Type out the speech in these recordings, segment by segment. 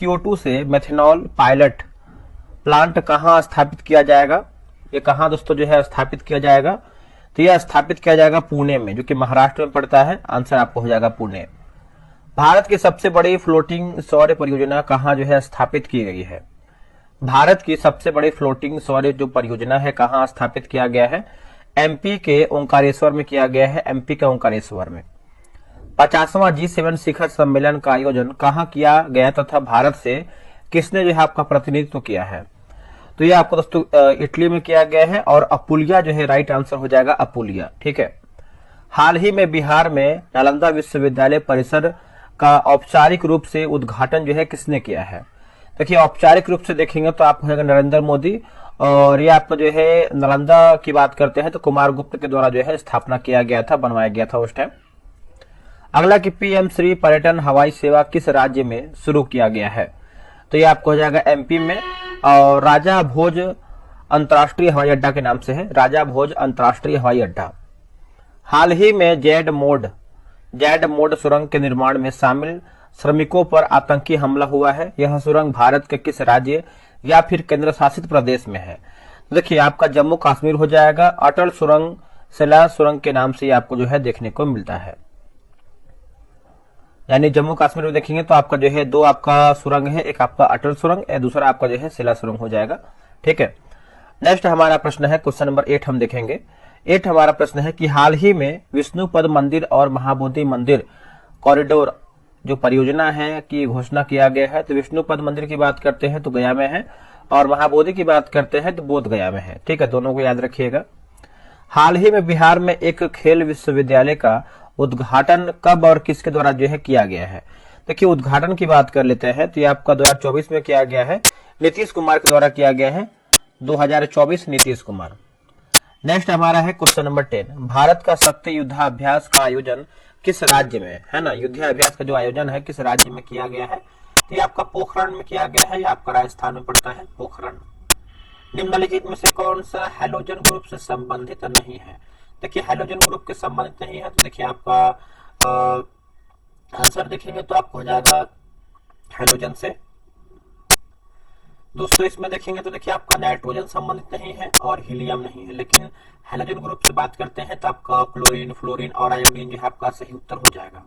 CO2 से methanol pilot plant कहाँ स्थापित किया जाएगा? ये कहाँ दोस्तों जो है स्थापित किया जाएगा? तो यह स्थापित किया जाएगा पुणे में, जो कि महाराष्ट्र में पड़ता है। आंसर आपको हो जाएगा पुणे। भारत की सबसे बड़ी फ्लोटिंग सौर परियोजना कहाँ जो है स्थापित की गई है? भारत की सबसे बड़ी फ्लोटिंग सौर जो परियोजना है कहाँ स्थापित किया गया है? MP के ओंकारेश्वर में किया गया है। MP के ओंकारेश्वर में। 50वां G7 शिखर सम्मेलन का आयोजन कहाँ किया गया तथा भारत से किसने जो है आपका प्रतिनिधित्व किया है? तो ये आपको दोस्तों इटली में किया गया है और अपुलिया जो है राइट आंसर हो जाएगा, अपुलिया। ठीक है। हाल ही में बिहार में नालंदा विश्वविद्यालय परिसर का औपचारिक रूप से उद्घाटन जो है किसने किया है? देखिए औपचारिक रूप से देखेंगे तो आप हो जाएगा नरेंद्र मोदी, और ये आपका जो है नालंदा की बात करते हैं तो कुमार गुप्त के द्वारा जो है स्थापना किया गया था, बनवाया गया था उस टाइम। अगला कि PM श्री पर्यटन हवाई सेवा किस राज्य में शुरू किया गया है? तो ये आपको हो जाएगा MP में, और राजा भोज अंतर्राष्ट्रीय हवाई अड्डा के नाम से है, राजा भोज अंतर्राष्ट्रीय हवाई अड्डा। हाल ही में जेड मोड सुरंग के निर्माण में शामिल श्रमिकों पर आतंकी हमला हुआ है। यह सुरंग भारत के किस राज्य या फिर केंद्र शासित प्रदेश में है? देखिए आपका जम्मू कश्मीर हो जाएगा। अटल सुरंग शिला सुरंग के नाम से आपको जो है देखने को मिलता है। यानी जम्मू कश्मीर में देखेंगे तो आपका जो है दो आपका सुरंग है, एक आपका अटल सुरंग, दूसरा आपका जो है शिला सुरंग हो जाएगा। ठीक है। नेक्स्ट हमारा प्रश्न है क्वेश्चन नंबर 8 हम देखेंगे। 8 हमारा प्रश्न है कि हाल ही में विष्णुपद मंदिर और महाबोधि मंदिर कॉरिडोर जो परियोजना है की घोषणा किया गया है। तो विष्णुपद मंदिर की बात करते हैं तो गया में है, और महाबोधि की बात करते हैं तो बोध गया में है। ठीक है, दोनों को याद रखिएगा। हाल ही में बिहार में एक खेल विश्वविद्यालय का उद्घाटन कब और किसके द्वारा जो है किया गया है? देखिए उद्घाटन की बात कर लेते हैं तो ये आपका 2024 में किया गया है, नीतीश कुमार के द्वारा किया गया है। 2024 नीतीश कुमार। नेक्स्ट हमारा है क्वेश्चन नंबर 10। भारत का शक्ति युद्धाभ्यास का आयोजन किस राज्य में है ना? युद्धाभ्यास का जो आयोजन है किस राज्य में किया गया है? तो ये आपका पोखरण में किया गया है, या आपका राजस्थान में पड़ता है पोखरण। निम्नलिखित में से कौन सा हैलोजन ग्रुप से संबंधित नहीं है? देखिए हैलोजन ग्रुप के संबंधित नहीं है तो देखिए आपका आंसर देखेंगे तो आपको हो जाएगा हैलोजन से। दोस्तों इसमें देखेंगे तो देखिए आपका नाइट्रोजन संबंधित नहीं है और हीलियम नहीं है, लेकिन हैलोजन ग्रुप से बात करते हैं तो आपका क्लोरीन, फ्लोरीन और आयोडीन जो है आपका सही उत्तर हो जाएगा।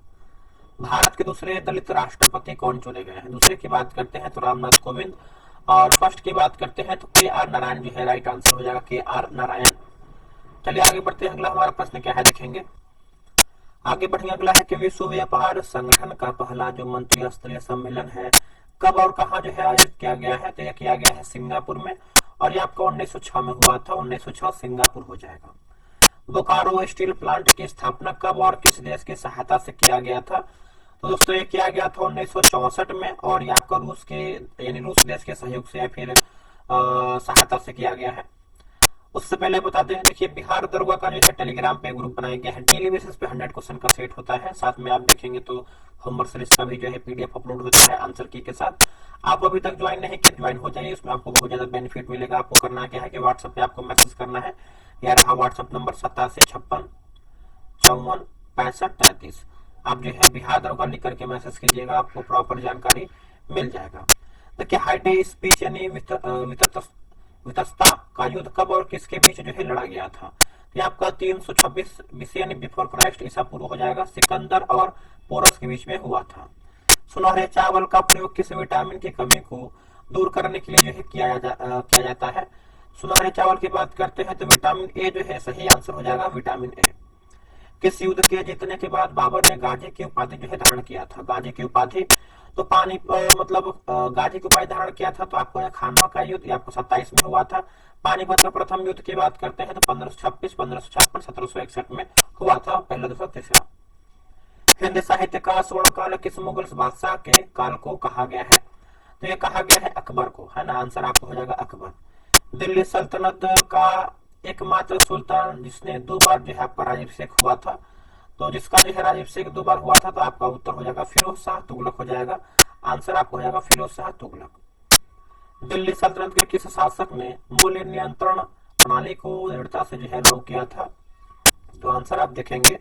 भारत के दूसरे दलित राष्ट्रपति कौन चुने गए हैं? दूसरे की बात करते हैं तो रामनाथ कोविंद, और फर्स्ट की बात करते हैं तो KR नारायण जो है राइट आंसर हो जाएगा, KR नारायण। चलिए आगे बढ़ते हैं। अगला हमारा प्रश्न क्या है देखेंगे। आगे बढ़ेंगे। अगला है कि विश्व व्यापार संगठन का पहला जो मंत्री स्तरीय सम्मेलन है कब और कहां जो है आयोजित किया गया है? तो यह किया गया है सिंगापुर में, और ये आपका 1906 में हुआ था। 1906 सिंगापुर हो जाएगा। बोकारो स्टील प्लांट की स्थापना कब और किस देश की सहायता से किया गया था? तो दोस्तों ये किया गया था 1964 में, और ये आपका रूस के यानी रूस देश के सहयोग से या फिर सहायता से किया गया है। उससे पहले बता दें, देखिए बिहार दरोगा का जो है टेलीग्राम पे ग्रुप बनाया गया है। डेली बेसिस पे 100 क्वेश्चन का सेट होता है। साथ में आप देखेंगे तो होमवर्क सीरीज का भी जो है PDF अपलोड होता है आंसर की के साथ। आप अभी तक ज्वाइन नहीं किए, ज्वाइन हो जाइए, उसमें आपको बहुत ज्यादा बेनिफिट मिलेगा। आपको करना क्या है कि व्हाट्सएप पे आपको मैसेज करना है, या रहा व्हाट्सएप नंबर 8756546533। आप जो है बिहार दरोगा लिख करके मैसेज कीजिएगा, आपको प्रॉपर जानकारी मिल जाएगा। देखिए हाइडे स्पीच यानी वितस्ता का युद्ध कब और किसके बीच जो है लड़ा गया था? ये आपका 326 BC यानी बिफोर क्राइस्ट ईसा पूर्व हो जाएगा। सिकंदर और पोरस के बीच में हुआ था। सुनहरे चावल का प्रयोग किस विटामिन की कमी को दूर करने के लिए जो है किया जाता है? सुनहरे चावल की बात करते हैं तो विटामिन A जो है सही आंसर हो जाएगा, विटामिन A। किस युद्ध के जीतने के बाद बाबर ने गाजी की उपाधि जो है धारण किया था? गाजी की उपाधि तो पानी मतलब गाजी की उपाधि धारण किया था तो आपको खानवा का युद्ध आपको 27 में हुआ था। पानीपत का प्रथम युद्ध की बात करते हैं तो 1526, 1556, 1761 में हुआ था, पहला दूसरा तीसरा। हिंदी साहित्य का स्वर्ण काल किस मुगल बादशाह के काल को कहा गया है? तो ये कहा गया है अकबर को, है ना। आंसर आपको हो जाएगा अकबर। दिल्ली सल्तनत का एकमात्र सुल्तान जिसने 2 बार जो है आपका राज्याभिषेक हुआ था, तो जिसका जो है राज्याभिषेक 2 बार हुआ था तो आपका उत्तर हो जाएगा फिरोज शाह तुगलक हो जाएगा। आंसर आपको हो जाएगा फिरोज शाह तुगलक। दिल्ली सल्तनत के किस शासक ने मूल्य नियंत्रण प्रणाली को दृढ़ता से जो है लागू किया था? तो आंसर आप देखेंगे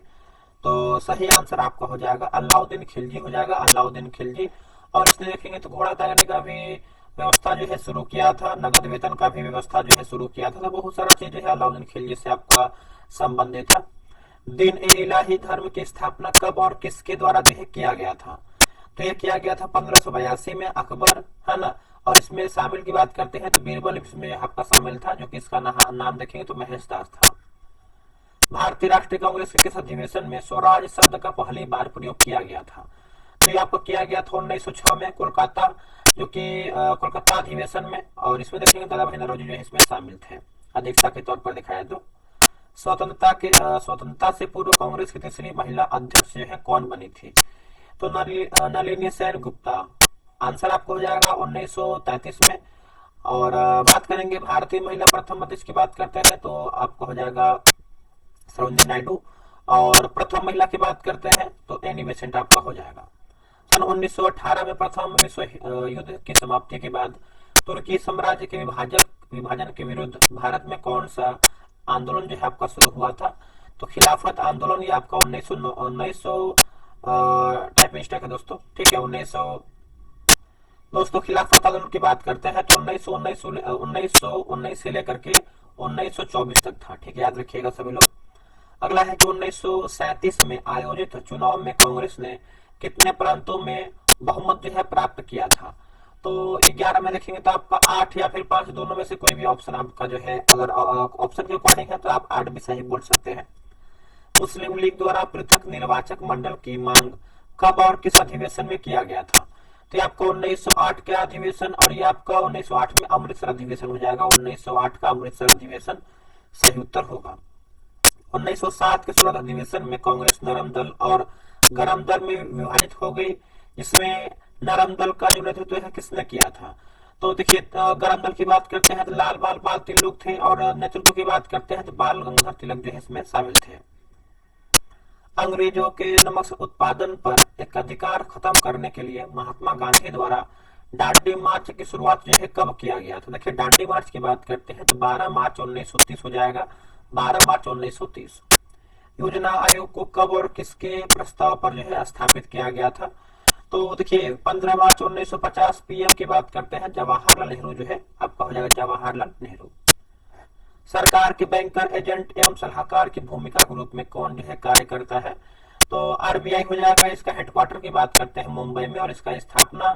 तो सही आंसर आपका हो जाएगा अलाउद्दीन खिलजी हो जाएगा, अलाउद्दीन खिलजी। और इसने देखेंगे तो घोड़ा तैरने का भी व्यवस्था जो है शुरू किया था, नगद वेतन का भी व्यवस्था जो है शुरू किया था। तो बहुत सारा चीज जो है अलाउद्दीन खिलजी से आपका संबंधित था। दीन ए इलाही धर्म की स्थापना कब और किसके द्वारा जो है किया गया था? तो ये किया गया था 1582 में, अकबर, है ना। और इसमें शामिल की बात करते हैं तो बीरबल इसमें आपका शामिल था, जो कि इसका नाम देखेंगे तो महेशदास था। भारतीय राष्ट्रीय कांग्रेस के किस अधिवेशन में स्वराज शब्द का पहली बार प्रयोग किया गया था? तो ये आपको किया गया था 1906 में कोलकाता, जो कि कोलकाता अधिवेशन में। और इसमें देखेंगे दादा भाई नौरोजी जो है इसमें शामिल थे, अध्यक्षता के तौर पर दिखाया। तो स्वतंत्रता से पूर्व कांग्रेस की तीसरी महिला अध्यक्ष जो है कौन बनी थी? तो नलिनी सेन गुप्ता। आंसर आपको हो जाएगा 1933 में। और बात करेंगे भारतीय महिला प्रथम अध्यक्ष की बात करते हैं तो आपको हो जाएगा सरोजिनी नायडू। और प्रथम महिला की बात करते हैं तो एनी बेसेंट आपका हो जाएगा। सन 1918 में प्रथम विश्व युद्ध की समाप्ति के बाद तुर्की साम्राज्य के विभाजन के विरुद्ध भारत में कौन सा आंदोलन जो है आपका शुरू हुआ था? तो खिलाफत आंदोलन। ये आपका 1900 टाइप मिस्टेक है दोस्तों, ठीक है। 1900 दोस्तों खिलाफत आंदोलन की बात करते हैं तो 1919 से लेकर के 1924 तक था, ठीक है, याद रखिएगा सभी लोग। अगला है कि 1937 में आयोजित चुनाव में कांग्रेस ने कितने प्रांतों में बहुमत जो है प्राप्त किया था? तो 11 में देखेंगे तो आपका 8 या फिर 5 दोनों में से कोई भी ऑप्शन आपका जो है, अगर ऑप्शन के अकॉर्डिंग है तो आप 8 भी सही बोल सकते हैं। मुस्लिम लीग द्वारा पृथक निर्वाचक मंडल की मांग कब और किस अधिवेशन में किया गया था? तो आपका 1908 का अधिवेशन, और ये आपका 1908 में अमृतसर अधिवेशन हो जाएगा। 1908 का अमृतसर अधिवेशन सही उत्तर होगा। 1907 के सूरत अधिवेशन में कांग्रेस नरम दल और गरम दल में विभाजित हो गई, जिसमें नरम दल का जो नेतृत्व है किसने किया था? तो देखिए गरम दल की बात करते हैं तो लाल बाल तिलक थे, और नेतृत्व की बात करते हैं तो बाल गंगाधर तिलक जो है इसमें शामिल थे। अंग्रेजों के नमक उत्पादन पर एक अधिकार खत्म करने के लिए महात्मा गांधी द्वारा दांडी मार्च की शुरुआत जो है कब किया गया? तो देखिए दांडी मार्च की बात करते हैं तो 12 मार्च 1930 हो जाएगा, 12 मार्च 1930। योजना आयोग को कब और किसके प्रस्ताव पर जो है स्थापित किया गया था? तो देखिए 15 मार्च 1950 पीएम की बात करते हैं जवाहरलाल नेहरू जो है आपका हो जाएगा जवाहरलाल नेहरू। सरकार के बैंकर, एजेंट एवं सलाहकार की भूमिका के रूप में कौन जो है कार्य करता है? तो आरबीआई हो जाएगा। इसका हेडक्वार्टर की बात करते हैं मुंबई में, और इसका स्थापना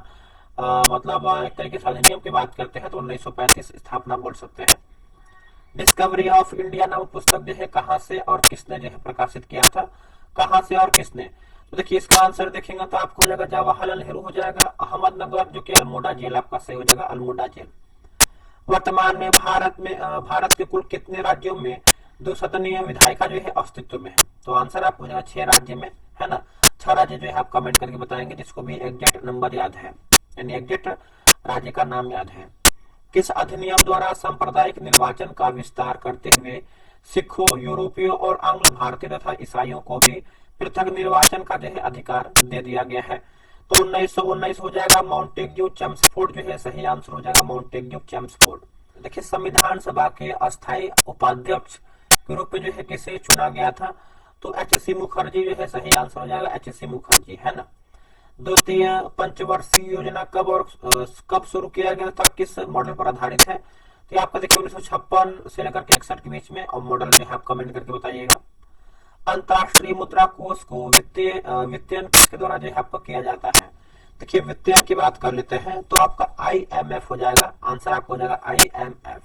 मतलब एक तरीके से अधिनियम की बात करते हैं तो 1935 स्थापना बोल सकते हैं। डिस्कवरी ऑफ इंडिया नामक पुस्तक जो है कहाँ से और किसने जो है प्रकाशित किया था? कहाँ से और किसने? तो देखिए इसका आंसर देखेंगे तो आपको हो जाएगा जवाहरलाल नेहरू हो जाएगा। अहमदनगर जो कि अल्मोड़ा जेल आपका सही हो जाएगा, अल्मोड़ा जेल। वर्तमान में भारत के कुल कितने राज्यों में 2 सदनीय विधायिका जो है अस्तित्व में है? तो आंसर आपको हो जाएगा 6 राज्य में, है ना। 6 राज्य जो है आप कमेंट करके बताएंगे जिसको भी एग्जैक्ट नंबर याद है, यानी एग्जैक्ट राज्य का नाम याद है। किस अधिनियम द्वारा सांप्रदायिक निर्वाचन का विस्तार करते हुए सिखों, यूरोपियों और आंग्ल भारतीय तथा ईसाइयों को भी पृथक निर्वाचन का जो है अधिकार दे दिया गया है? तो 1919 हो जाएगा। माउंटेग्यू चेम्सफोर्ड जो है सही आंसर हो जाएगा, माउंटेग्यू चेम्सफोर्ड। देखिए संविधान सभा के अस्थायी उपाध्यक्ष के रूप में जो है किसे चुना गया था? तो एच.सी. मुखर्जी जो है सही आंसर हो जाएगा, एच.सी. मुखर्जी, है ना। द्वितीय पंचवर्षीय योजना कब शुरू किया गया था? किस मॉडल पर आधारित है? तो आपका देखिए 1956 से लेकर 61 के बीच में, और मॉडल जो है आप कमेंट करके बताइएगा। अंतरराष्ट्रीय मुद्रा कोष को वित्तीयन किसके द्वारा जो है आपको किया जाता है? देखिए वित्तीयन की बात कर लेते हैं तो आपका IMF हो जाएगा, आंसर आपको हो जाएगा IMF।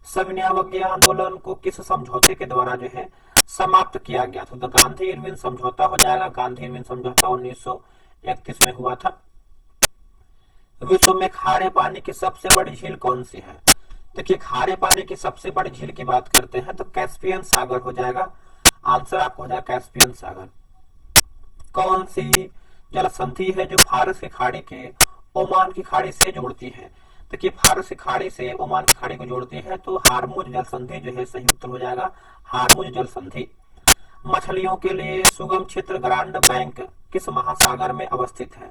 सविनय आंदोलन को किस समझौते के द्वारा जो है समाप्त किया गया था? तो गांधी इरविन समझौता हो जाएगा, गांधी इरविन समझौता 1931 में हुआ था। विश्व में खारे पानी की सबसे बड़ी झील कौन सी है? देखिए खारे पानी की सबसे बड़ी झील की बात करते हैं तो कैस्पियन सागर हो जाएगा, आंसर आपको हो जाएगा कैस्पियन सागर। कौन सी जल संधि है जो फारस की खाड़ी के ओमान की खाड़ी से जोड़ती है? देखिए फारस की खाड़ी से ओमान की खाड़ी को जोड़ती है तो हार्मुज जल संधि जो है सही उत्तर हो जाएगा, हार्मुज जल संधि। मछलियों के लिए सुगम क्षेत्र ग्रांड बैंक किस महासागर में अवस्थित है?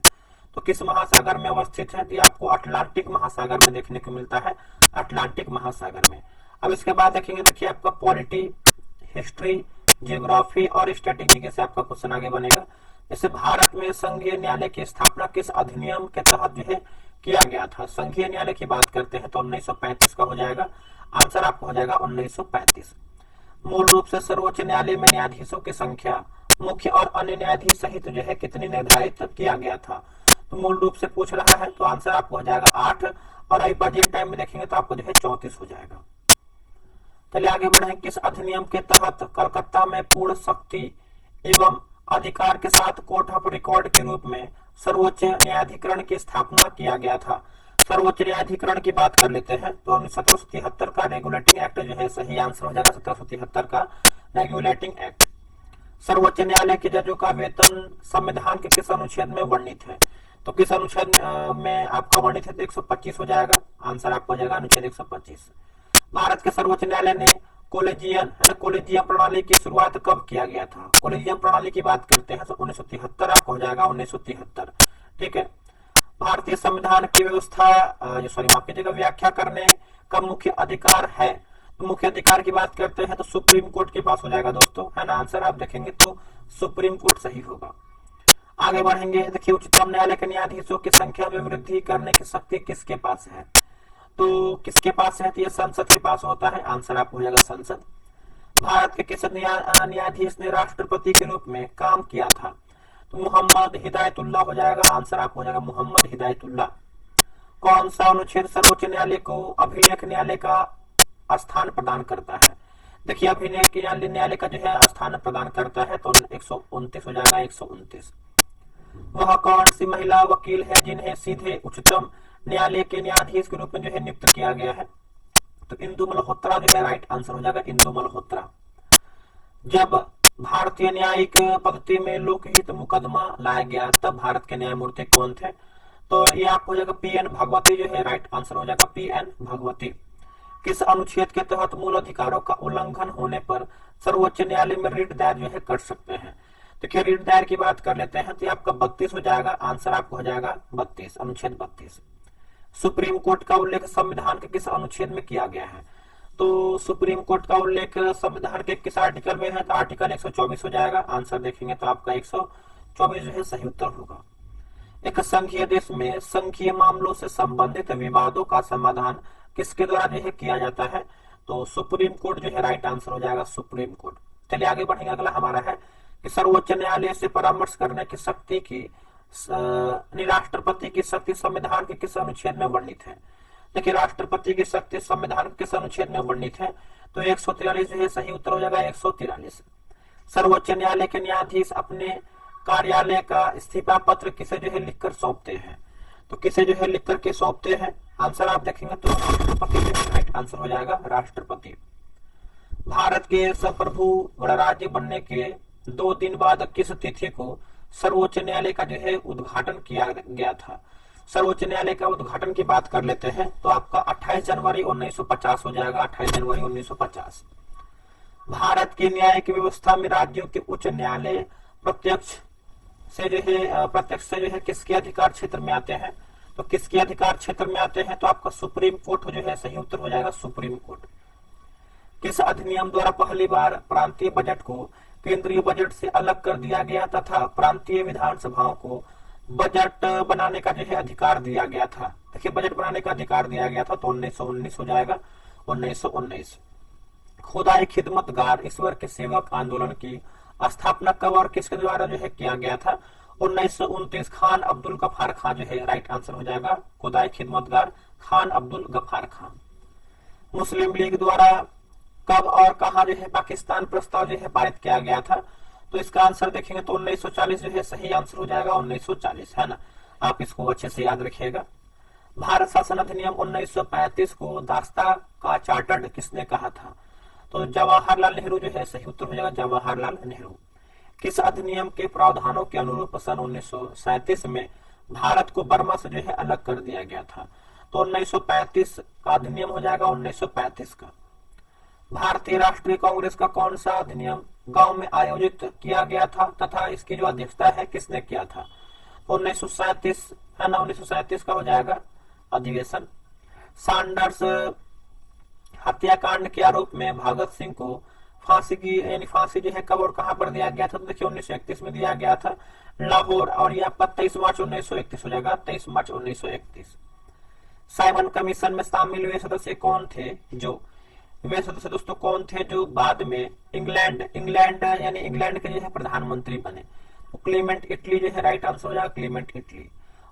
तो किस महासागर में अवस्थित है? तो आपको अटलांटिक महासागर में देखने को मिलता है, अटलांटिक महासागर में। अब इसके बाद देखेंगे, देखिए आपका पॉलिटी, हिस्ट्री, जियोग्राफी और स्टैटिस्टिक्स से आपका क्वेश्चन आगे बनेगा। जैसे भारत में संघीय न्यायालय की स्थापना किस अधिनियम के तहत जो है किया गया था? संघीय न्यायालय की बात करते हैं तो 1935 का हो जाएगा, आंसर आपका हो जाएगा 1935। मूल रूप से सर्वोच्च न्यायालय में न्यायाधीशों की संख्या मुख्य और अन्य न्यायाधीश सहित जो है कितनी निर्धारित किया गया था? तो मूल रूप से पूछ रहा है तो आंसर आपको हो जाएगा 8, और अभी प्रेजेंट टाइम में देखेंगे तो आपको जो है 34 हो जाएगा। चलिए आगे बढ़े। किस अधिनियम के तहत कलकत्ता में पूर्ण शक्ति एवं अधिकार के साथ कोर्ट ऑफ रिकॉर्ड के रूप में सर्वोच्च न्यायाधिकरण की स्थापना किया गया था? सर्वोच्च न्यायाधिकरण की बात कर लेते हैं तो 1773 का रेगुलेटिंग एक्ट जो है सही आंसर हो जाएगा, 1773 का रेगुलेटिंग एक्ट। सर्वोच्च न्यायालय के जजों का वेतन संविधान के किस अनुच्छेद में वर्णित है? तो किस अनुच्छेद में आपका वर्णित है? तो 125 हो जाएगा, आंसर आपको हो जाएगा अनुच्छेद 125। भारत के सर्वोच्च न्यायालय ने कोलेजियम प्रणाली की शुरुआत कब किया गया था? कोलेजियम प्रणाली की बात करते हैं तो 1973 आपको हो जाएगा, 1973। ठीक है। भारतीय संविधान की व्यवस्था माफ कीजिएगा व्याख्या करने का मुख्य अधिकार है? तो मुख्य अधिकार की बात करते हैं तो सुप्रीम कोर्ट के पास हो जाएगा दोस्तों, है ना। आंसर आप देखेंगे तो सुप्रीम कोर्ट सही होगा। आगे बढ़ेंगे। देखिए, उच्चतम न्यायालय के न्यायाधीशों की संख्या में वृद्धि करने की शक्ति किसके पास है? तो किसके पास है? तो ये संसद के पास होता है, आंसर आपको हो जाएगा संसद। भारत के किस न्यायाधीश ने राष्ट्रपति के रूप में काम किया था? तो मोहम्मद हिदायतुल्लाह हो जाएगा, आंसर आपको हो जाएगा मोहम्मद हिदायतुल्लाह। कौन सा अनुच्छेद सर्वोच्च न्यायालय को अभिलेख न्यायालय का स्थान प्रदान करता है? देखिए, अभिलेख न्यायालय का जो है स्थान प्रदान करता है तो 129 हो जाएगा, 129। वह कौन सी महिला वकील है जिन्हें सीधे उच्चतम न्यायालय के न्यायाधीश के रूप में जो है नियुक्त किया गया है? तो इंदु मल्होत्रा जो है राइट आंसर हो जाएगा, इंदु मल्होत्रा। जब भारतीय न्यायिक पद्धति में लोकहित मुकदमा लाया गया तब भारत के न्यायमूर्ति कौन थे? तो ये आपको हो जाएगा पीएन भगवती जो है राइट आंसर हो जाएगा, पीएन भगवती। किस अनुच्छेद के तहत मूल अधिकारों का उल्लंघन होने पर सर्वोच्च न्यायालय में रिट दायर जो है कर सकते हैं? देखिए, रिट दायर की बात कर लेते हैं तो आपका 32 हो जाएगा, आंसर आपको हो जाएगा 32, अनुच्छेद 32। सुप्रीम कोर्ट का उल्लेख संविधान के किस अनुच्छेद में किया गया है? तो सुप्रीम कोर्ट का उल्लेख संविधान के किस आर्टिकल में है? तो आर्टिकल 124 हो जाएगा, आंसर देखेंगे तो आपका 124 जो है सही उत्तर होगा। एक संघीय देश में संघीय मामलों से संबंधित विवादों का समाधान किसके द्वारा जो है किया जाता है? तो सुप्रीम कोर्ट जो है राइट आंसर हो जाएगा, सुप्रीम कोर्ट। चलिए आगे बढ़ेंगे। अगला हमारा है कि सर्वोच्च न्यायालय से परामर्श करने की शक्ति की राष्ट्रपति की शक्ति संविधान के किस अनुच्छेद में वर्णित है? देखिए, राष्ट्रपति की शक्ति संविधान के किस अनुच्छेद में वर्णित है? तो 143 जो है सही उत्तर हो जाएगा, 143। सर्वोच्च न्यायालय के न्यायाधीश अपने कार्यालय का इस्तीफा पत्र किसे जो है लिखकर सौंपते हैं? तो किसे जो है लिख करके सौंपते हैं? आंसर आप देखेंगे तो राष्ट्रपति राइट आंसर हो जाएगा, राष्ट्रपति। भारत के संप्रभु गणराज्य बनने के 2 दिन बाद किस तिथि को सर्वोच्च न्यायालय का जो है उद्घाटन किया गया था? सर्वोच्च न्यायालय का उद्घाटन की बात कर लेते हैं तो आपका 28 जनवरी 1950 हो जाएगा, 28 जनवरी 1950। भारत की न्यायिक व्यवस्था में राज्यों के उच्च न्यायालय प्रत्यक्ष से जो है किसके अधिकार क्षेत्र में आते हैं? तो किसके अधिकार क्षेत्र में आते हैं? तो आपका सुप्रीम कोर्ट जो है सही उत्तर हो जाएगा, सुप्रीम कोर्ट। किस अधिनियम द्वारा पहली बार प्रांतीय बजट को केंद्रीय बजट से अलग कर दिया गया तथा प्रांतीय विधानसभाओं को बजट बनाने का जो है अधिकार दिया गया था? देखिए, बजट बनाने का अधिकार दिया गया था तो 1919 हो जाएगा, 1919। खुदाई खिदमतगार ईश्वर के सेवक आंदोलन की स्थापना कब और किसके द्वारा जो है किया गया था? 1929 खान अब्दुल गफ्फार खान जो है राइट आंसर हो जाएगा, खुदाई खिदमतगार खान अब्दुल गफ्फार खान। मुस्लिम लीग द्वारा कब और कहां जो है पाकिस्तान प्रस्ताव जो है पारित किया गया था? तो इसका आंसर देखेंगे तो 1940 जो है सही आंसर हो जाएगा, 1940, है ना। आप इसको अच्छे से याद रखिएगा। भारत शासन अधिनियम 1935 को दास्ता का चार्टर्ड किसने कहा था? तो जवाहरलाल नेहरू जो है सही उत्तर हो जाएगा, जवाहरलाल नेहरू। किस अधिनियम के प्रावधानों के अनुरूप सन 1937 में भारत को बर्मा से जो है अलग कर दिया गया था? तो 1935 का अधिनियम हो जाएगा, 1935 का। भारतीय राष्ट्रीय कांग्रेस का कौन सा अधिनियम गांव में आयोजित किया गया था तथा इसकी जो अध्यक्षता है किसने किया था? तो 1937, है ना, 1937 का हो जाएगा अधिवेशन। सैंडर्स हत्याकांड के आरोप में भगत सिंह को फांसी की यानी फांसी जो है कब और कहां पर दिया गया था, तो देखिए 1931 में दिया गया था लाहौर, और ये आपका 23 मार्च 1931 हो जाएगा, 23 मार्च 1931। साइमन कमीशन में शामिल हुए सदस्य कौन थे, जो वे सदस्य दोस्तों कौन थे जो बाद में इंग्लैंड इंग्लैंड यानी इंग्लैंड के जो है प्रधानमंत्री बने, तो क्लेमेंट इटली जो है राइट आंसर हो जाएगा, क्लेमेंट इटली।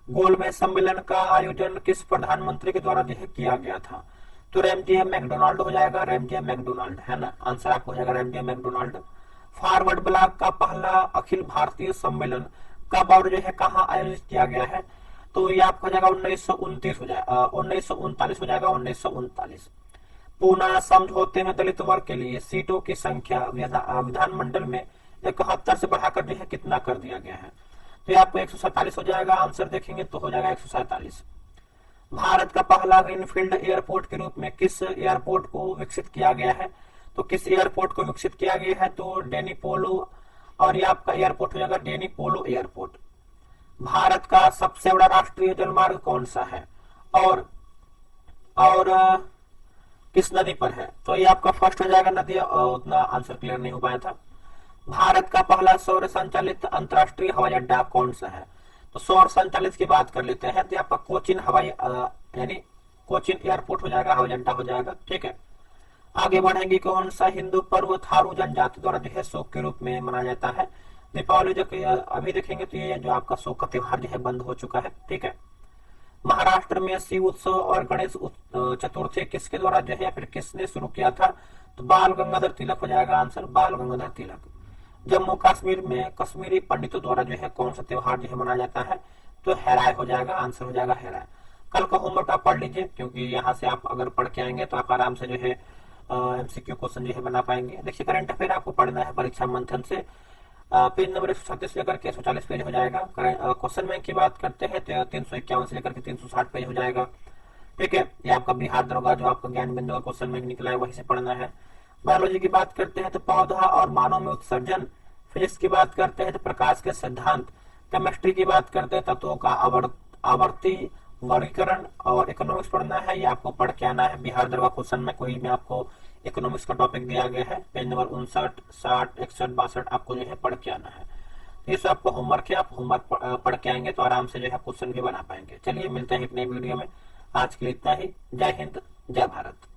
गोलमेज सम्मेलन का आयोजन किस प्रधानमंत्री के द्वारा जो है किया गया था, तो रैमजे मैकडोनाल्ड हो जाएगा, रैमजे मैकडोनाल्ड है ना, आंसर आपको हो जाएगा रैमजे मैकडोनाल्ड। फॉरवर्ड ब्लॉक का पहला अखिल भारतीय सम्मेलन कब और जो है कहाँ आयोजित किया गया है, तो ये आपका हो जाएगा 1929 हो जाएगा, 1939 हो जाएगा, 1939। पूना समझौते में दलित वर्ग के लिए सीटों की संख्या विधानमंडल में 71 से बढ़ाकर जो है कितना कर दिया गया है, तो ये आपको 147 हो जाएगा, आंसर देखेंगे तो हो जाएगा 147। भारत का पहला ग्रीनफील्ड एयरपोर्ट के रूप में किस एयरपोर्ट को विकसित किया गया है, तो किस एयरपोर्ट को विकसित किया गया है, तो डेनी पोलो, और ये आपका एयरपोर्ट हो जाएगा डेनी पोलो एयरपोर्ट। भारत का सबसे बड़ा राष्ट्रीय जलमार्ग कौन सा है, और किस नदी पर है, तो ये आपका फर्स्ट हो जाएगा नदी, उतना आंसर क्लियर नहीं हो पाया था। भारत का पहला सौर संचालित अंतरराष्ट्रीय हवाई अड्डा कौन सा है, तो सौर संचालित की बात कर लेते हैं, तो आपका कोचिन हवाई यानी कोचिन एयरपोर्ट हो जाएगा, हवाई अड्डा हो जाएगा, ठीक है। आगे बढ़ेंगे, कौन सा हिंदू पर्व थारू जनजाति द्वारा जो है शोक के रूप में मनाया जाता है, दीपावली जो अभी देखेंगे तो ये जो आपका शोक का त्योहार जो है बंद हो चुका है, ठीक है। महाराष्ट्र में शिव उत्सव और गणेश चतुर्थी किसके द्वारा जो है या फिर किसने शुरू किया था, तो बाल गंगाधर तिलक हो जाएगा, आंसर बाल गंगाधर तिलक। जम्मू कश्मीर में कश्मीरी पंडितों द्वारा जो है कौन सा त्योहार जो है मनाया जाता है, तो हैराय हो जाएगा, आंसर हो जाएगा हैराय। कल का होमवर्क आप पढ़ लीजिए, क्योंकि यहाँ से आप अगर पढ़ के आएंगे तो आप आराम से जो है एमसीक्यू क्वेश्चन जो है बना पाएंगे। देखिए करंट अफेयर आपको पढ़ना है परीक्षा मंथन से, पेज नंबर 136 लेकर के 140 पेज हो जाएगा। क्वेश्चन बैंक की बात करते हैं तो 351 से लेकर के 360 पेज हो जाएगा, ठीक है। ये आपका बिहार दरोगा जो आपका ज्ञान बिंदु का क्वेश्चन बैंक निकला है वहीं से पढ़ना है। बायोलॉजी की बात करते हैं तो पौधा और मानव में उत्सर्जन, फिजिक्स की बात करते हैं तो प्रकाश के सिद्धांत, केमिस्ट्री की बात करते हैं तत्वों का आवर्ती वर्गीकरण, और इकोनॉमिक्स पढ़ना है, ये आपको पढ़ के आना है। बिहार दरबार क्वेश्चन में कोई भी आपको इकोनॉमिक्स का टॉपिक दिया गया है, पेज नंबर 59, 60, 61, 62 आपको जो है पढ़ के आना है। ये सब आपको होमवर्क है, आप होमवर्क पढ़ के आएंगे तो आराम से जो है क्वेश्चन भी बना पाएंगे। चलिए मिलते हैं एक नई वीडियो में, आज के लिए इतना ही। जय हिंद, जय भारत।